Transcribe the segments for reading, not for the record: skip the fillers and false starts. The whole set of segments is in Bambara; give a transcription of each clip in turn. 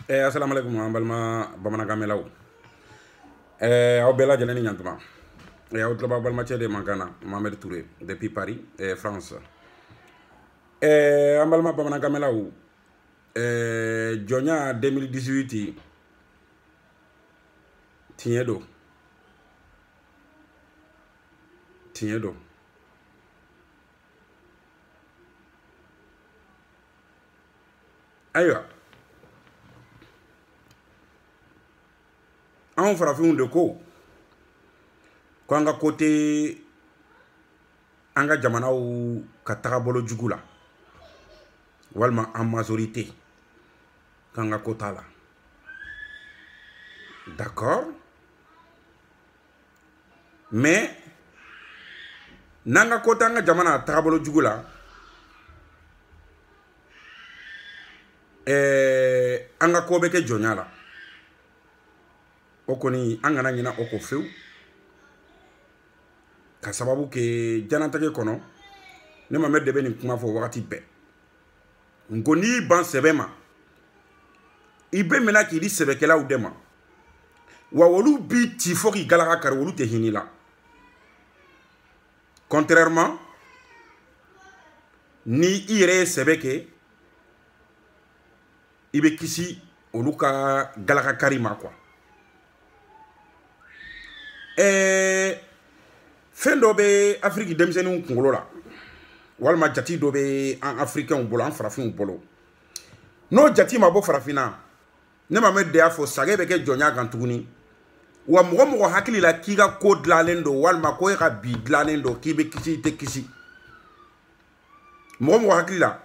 Assalamu alaikum an balima bamanankanmɛnlaw aw bɛɛ lajɛlen ni ɲantuma aw tulo b'aw balimakɛ de man kan na Mohamed Touré depuis Paris France an balima bamanankanmɛnlaw jɔnya 2018 tiɲɛ don ayiwa anw farafinw de ko an ka kote an ka jamanaw ka tagabolo jugu la walima en majorité k'an ka kota la d'accord mais n'an ka kota an ka jamana tagabolo jugu la an ka ko bɛ kɛ jɔnya la o kɔni an kana ɲina o ko fewu ka sababu kɛ janatigɛ kɔnɔ ne ma mɛ de bɛ nin kuma fɔ wagati bɛɛ nko n'i y'i ban sɛbɛ ma i bɛ minɛ k'i di sɛbɛkɛlaw de ma wa olu b'i ci fo k'i galaka kari olu tɛ hinɛ la contrairement ni i yɛrɛ ye sɛbɛ kɛ i bɛ kisi olu ka galaka kari ma quoi fɛn dɔ bɛ Afrique denmisɛnninw kunkolo la walima jati dɔ bɛ an africains bolo an farafinw bolo n'o jati ma bɔ farafinna ne ma mɛ de y'a fɔ sage bɛ kɛ jɔnya kan tuguni wa mɔgɔ mɔgɔ hakili la k'i ka ko dilannen don walima ko e ka bi dilannen don k'i bɛ kisi i tɛ kisi mɔgɔ mɔgɔ hakili la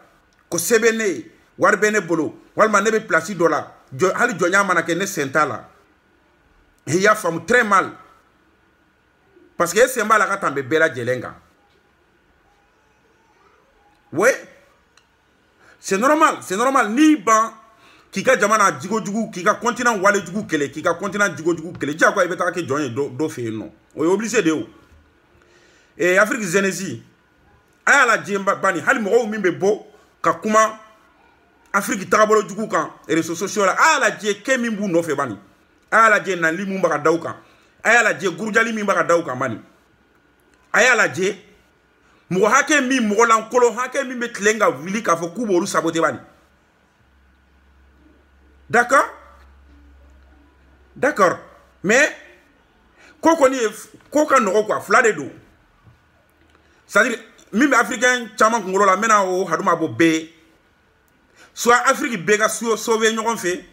ko se bɛ ne ye wari bɛ ne bolo walima ne bɛ place dɔ la hali jɔnya mana kɛ ne sen t'a la i y'a faamu très mal parce que e sen b'a la ka tɛmɛ bɛɛ lajɛlen kan oui c'est normal n'i ban k'i ka jamana jogo jugu k'i ka continent wale jugu kɛlɛ k'i ka continent jogo jugu kɛlɛ diyagoya i bɛ taga kɛ jɔn ye dɔ fɛ yen nɔ o ye obligé de ye o Afrique jeunesse a y'a lajɛ bani hali mɔgɔw min bɛ bɔ ka kuma Afrique tagabolo jugu kan réseaux sociaux la a y'a lajɛ kɛ min b'u nɔfɛ bani a y'a lajɛ nali min bɛ ka da u kan a y'a lajɛ gurujali min bɛ ka da u kan bani a y'a lajɛ mɔgɔ hakɛ min mɔgɔ lankolon hakɛ min bɛ tilen ka wuli k'a fɔ k'u b'olu saboter bani d'accord mais ko kɔni ye ko ka nɔgɔ quoi fila de don c'est à dire min bɛ africain caman kunkolo la n bɛna o haduma bɔ bɛɛ soit Afrique bɛɛ ka sauver ɲɔgɔn fɛ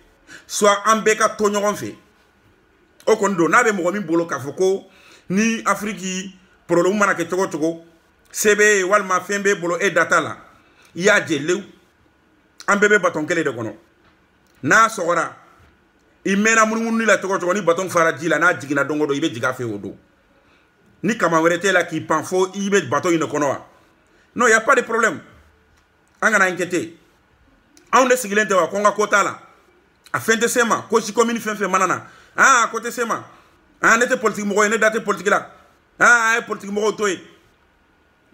soit an bɛɛ ka to ɲɔgɔn fɛ o kɔni don n'a bɛ mɔgɔ min bolo k'a fɔ ko ni Afrique problème mana kɛ cogo cogo se bɛ walima fɛn b'e bolo e da t'a la i y'a jɛ lewu an bɛɛ bɛ baton kelen de kɔnɔ n'a sɔgɔra i mɛnna munumunu la cogo cogo ni baton fara ji la n'a jiginna don o don i bɛ jigin a fɛ o don ni kama wɛrɛ t'e la k'i pan fo i bɛ baton in de kɔnɔ wa non y a pas de problème an kana inquiéter anw de sigilen tɛ wa ko n ka ko t'a la a fɛn tɛ se ma ko si commune fɛn fɛn mana na ko tɛ se ma ne tɛ politique mɔgɔ ye ne da tɛ politique la a ye politique mɔgɔw to yen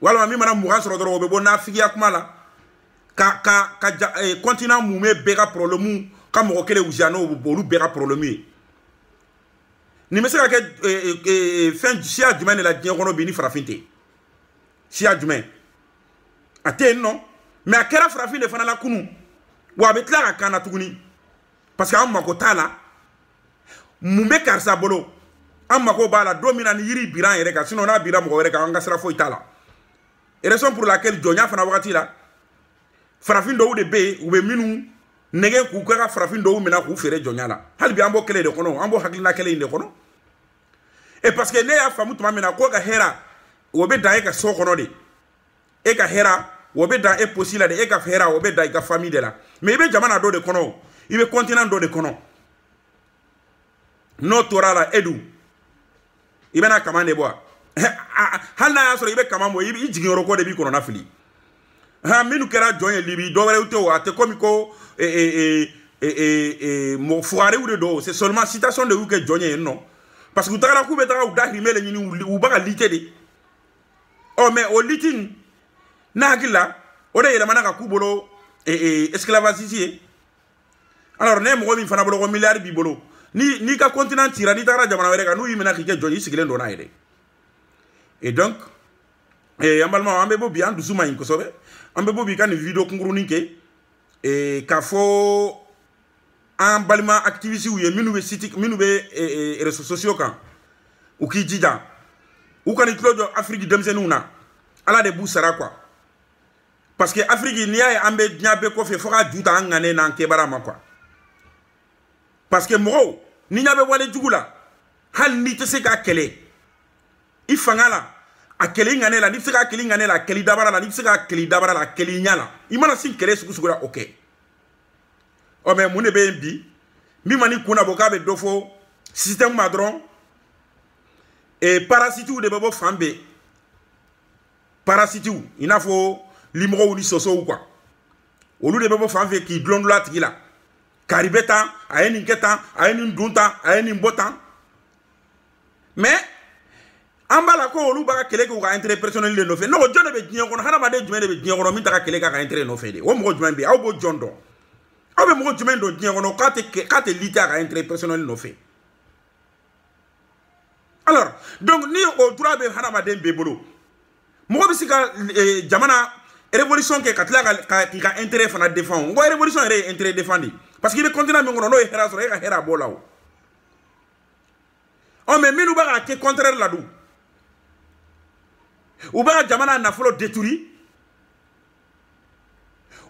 walima min mana mugan sɔrɔ dɔrɔn o bɛ bɔ nafigiya kuma la ka continent mun bɛ bɛɛ ka problème ka mɔgɔ kelen wusiya n'o olu bɛɛ ka problème ye nin bɛ se ka kɛ fɛn siya jumɛn de la diɲɛ kɔnɔ bi ni farafin tɛ siya jumɛn a tɛ yen nɔ mais a kɛra farafin de fana la kunun wa a bɛ tila ka kan na tuguni parce que an mako t'a la mun bɛ karisa bolo an mako b'a la don min na ni yiri bira an yɛrɛ kan sinon n'a bira mɔgɔ wɛrɛ kan an ka sira foyi t'a la raison pour laquelle jɔnya fana wagati la farafin dɔw de bɛ yen u bɛ minnu nɛgɛ k'u ka farafin dɔw minɛ k'u feere jɔnya la hali bi an b'o kelen de kɔnɔ an b'o hakilina kelen in de kɔnɔ et parce que ne y'a faamu tuma min na ko ka hɛrɛ o bɛ dan e ka so kɔnɔ de e ka hɛrɛ o bɛ dan e posi la de e ka hɛrɛ o bɛ dan i ka famille de la mais i bɛ jamana dɔ de kɔnɔ i bɛ continent dɔ de kɔnɔ n'o tora la e dun i bɛna kama de bɔ hali n'a y'a sɔrɔ i bɛ kama bɔ i jigiyɔrɔ ko de b'i kɔnɔna fili minnu kɛra jɔn ye libi dɔwɛrɛw tɛ o a tɛ komi ko fugarew de don c'est seulement citation de y'u kɛ jɔn ye yen nɔ parce que u tagara k'u bɛ taga u dahirimɛ de ɲini u b'a ka lite de mais o liti n'a hakili la o de yɛlɛmana ka k'u bolo esclavagiste ye alors ne mo min fana bolo ko milliard bi bolo ni ka continent tira ni tara jamana wéré ka nu yimena ki joni sigilen do na yede et donc ambalma ambe bo bi an dusuma yin ko sobe ambe bo bi kan vidéo kunguru ninke et ka fo en balma activiste ou minu be site minu be réseaux sociaux kan ou ki jida ou kan itlojo Afrique demzenuna ala de bousara quoi parce que Afrique ni ay ambe nyabe ko fe foka juta ngane nan kebara ma quoi parce que mo ni nyabe wale jugula hal ni te se ka kele ifangala a kele ngane la ni se ka kele ngane la kele dabara la ni se ka kele dabara la kele nyala imana sin kele suku sugura OK o mais mune be bi mi mani kuna boka be dofo système madron et parasite ou de babo fambe parasite ou ina fo limro ni soso ou quoi olu de babo fambe ki blondu la tigila karibeta ayeni nketa ayeni ndunta ayeni mbota mais ambala ko olu baka kele ko ka intérêt personnel le no fe no jone be dien ko hana ma de jume de be dien ko min taka kele ka intérêt no fe de wo mo jume be aw bo jondo aw be mo jume do dien ko ka te lita ka intérêt personnel no fe alors donc ni o droit be hana ma de be bolo mo be sika jamana révolution ke katla ka intérêt fana défend ngo révolution est intérêt défendu parce qu'il est continent mi ngono no hera so ka hera bolao on mais minu ba ka contraire la du ou ba jamana na folo détruit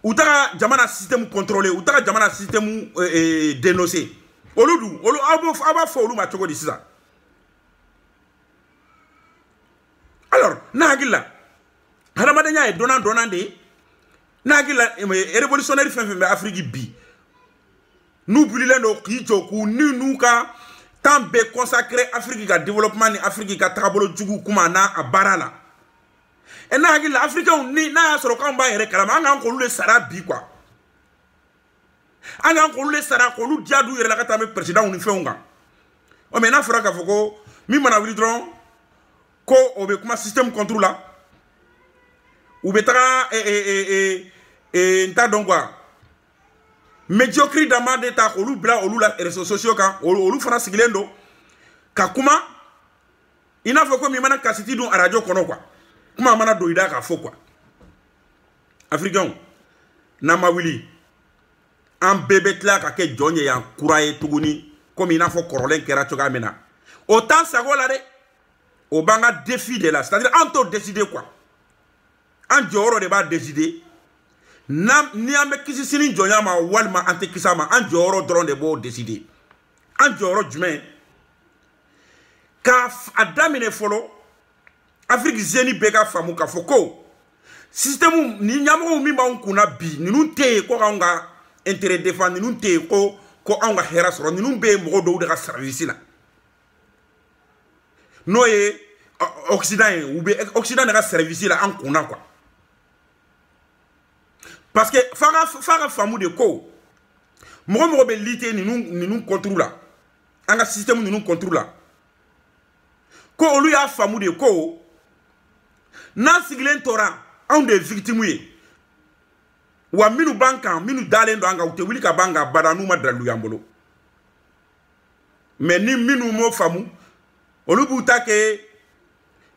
ou ta jamana système contrôlé ou ta jamana système dénoncé oludu olu aba fo olu ma chogo di sisa alors nagila haramade nya e donande nagila révolutionnaire fin Afrique bi nous brûler nos kijoku ni nous ka tant be consacré Afrique ka développement ni Afrique ka tabolo jugu kuma na abarala et nagila africain ni na soro ka mba yere kala anga ko lule sara bi quoi anga ko lule sara ko lu diadu yere la ka tambe président ni feunga o mais na fera ka foko mi mana wili dron ko obe kuma système contrôle là ou betara nta donc quoi médiocre dama de ta olu bla olu la réseaux sociaux kan olu fana sigilendo ka kuma ina fo ko mi mana kasiti dun radio kono quoi kuma mana doida ka fo quoi africain na mawili en bébé tla ka ke jonye ya kuraye tuguni comme ina fo korolen kera choga mena autant ça gola de au banga défi de là c'est-à-dire en tout décider quoi en joro de ba décider nam ni ambe kisi sini jonya ma walma ante kisama en joro dron de bo décider en joro jumain ka adamine folo Afrique zeni bega famu ka foko système ni nyamo mi ba kuna bi ni nun te ko nga intérêt défendre ni nun te ko nga hera soro ni nun be mo do de ka service là noye Occident ou bien Occident n'a service là en kuna quoi parce que fara famu de ko mo be lité ni nous contrôle là en système ni nous contrôle là ko olu ya famu de ko na siglen tora on des victimes wa minu banka minu dalendo anga ute wili ka banga badanu madalu yambolo mais ni minu mo famu olu buta ke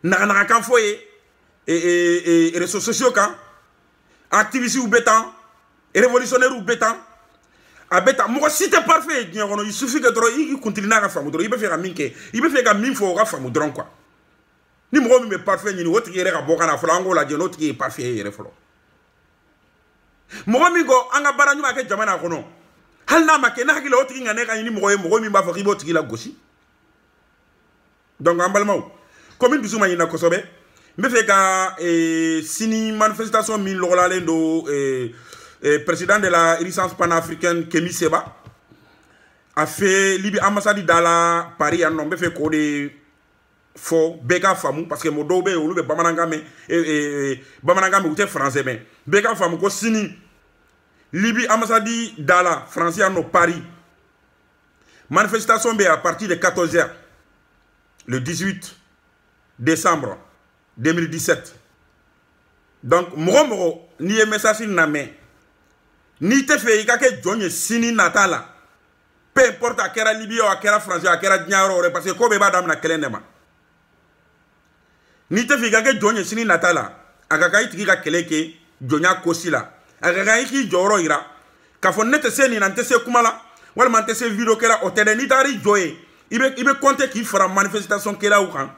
na kan foye réseaux sociaux kan activiste ou bétan révolutionnaire ou bétan a bétan mo si t'es parfait il suffit que il continue à famu il peut faire minke il peut faire min fo ga famu dron quoi ni mo mi parfait ni woti yere ga bokana flango la jeno ti parfait yere flo mo mi go anga baranyu ma ke jamana kono hal na ma ke na hakilo woti ngane ka ni mo mi ba fo ki boti la gosi donc ambalmaw comme une bisuma ina kosobe me fait ka sini manifestation min logolale do président de la Renaissance panafricaine Kémy Séba a fait libi ambassade dans Paris en me fait ko de fo beka famu parce que modo be olu be bamananga me ou te français mais beka famu ko sini libi ambassade dans français en Paris manifestation be à partir de 14h le 18 décembre 2017. Donc, moro ni message na me Ni te fe i ka kɛ jɔn ye sini nata la peu importe a kɛra Libye a kɛra France a kɛra diɲɛ yɔrɔ wɛrɛ parce que ko bɛɛ b'a damina kelen de ma ni te fe i ka kɛ jɔn ye sini nata la a ka kan i tigi ka kɛlɛ kɛ jɔnya kosi la a ka kan i k'i jɔyɔrɔ yira k'a fɔ ne tɛ se nin na n tɛ se kuma la walima n tɛ se video kɛla o tɛ dɛ n'i taara i jɔ ye i bɛ compter k'i fara manifestation kɛlaw kan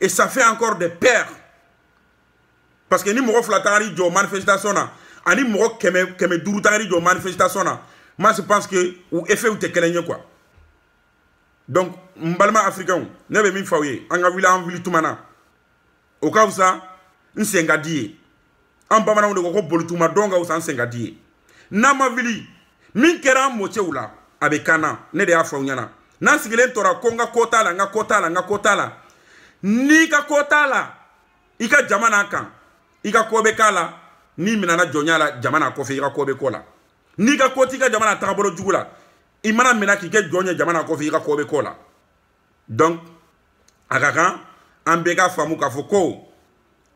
et ça fait encore des pères parce que ni mɔgɔ fila tagara i jɔ manifestation na ani mɔgɔ kɛmɛ duuru tagara i jɔ manifestation na moi je pense que u effet tɛ kelen ye quoi donc n balima africain ne bɛ min fɔ aw ye an ka wuli an wuli tuma na o ka fisa n sen ka di ye an bamananw de ko ko bolituma dɔn ka fisa n sen ka di ye n'an ma wuli min kɛra an mɔcɛw la a bɛ kan na ne de y'a fɔ aw ɲɛna n'an sigilen tora ko n ka ko t'a la n ka ko t'a la n ka ko t'a la n'i ka ko t'a la i ka jamana kan i ka ko bɛ k'a la n'i minɛna jɔnya la jamana kɔfɛ i ka ko bɛ k'o la n'i ka ko t'i ka jamana tagabolo jugu la i mana minɛ k'i kɛ jɔn ye jamana kɔfɛ i ka ko bɛ k'o la donc a ka kan an bɛɛ ka faamu k'a fɔ ko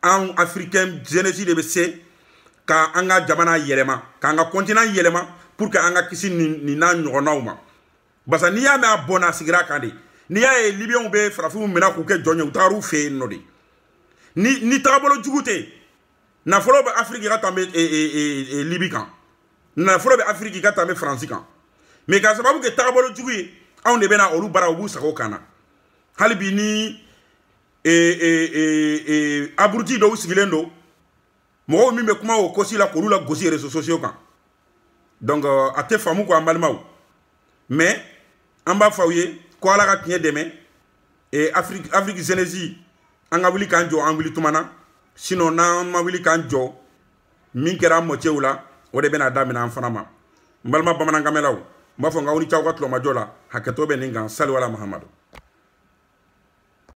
an africain jeunesse de bɛ se ka an ka jamana yɛlɛma k'an ka continent yɛlɛma pour que an ka kisi nin n'a ɲɔgɔnnaw ma parce que n'i y'a mɛn a bɔnna a sigira kan de n'i y'a ye libyɛnw bɛ farafinw minɛ k'u kɛ jɔn ye u tagar'u fɛ yen nɔ de ni tagabolo jugu tɛ nafolo bɛ afiriki ka tɛmɛ libi kan nafolo bɛ afiriki ka tɛmɛ faransi kan mais ka sababu kɛ tagabolo jugu ye anw de bɛna olu baara u b'u sago kan na hali bi ni aburuti dɔw sigilen don mɔgɔw min bɛ kuma o kosi la k'olu la gosi réseaux sociaux kan donc a tɛ faamu ko an balimaw mais an b'a fɔ aw ye ko ala ka tiɲɛ dɛmɛ Afrique jeunesse an ka wuli k'an jɔ an wuli tuma na sinon n'an ma wuli k'an jɔ min kɛra an mɔcɛw la o de bɛna daminɛ an fana ma n balima bamanankanmɛlaw n b'a fɔ n k'aw ni ce aw ka tulomajɔ la hakɛto bɛ nin kan sali wala Mahamadu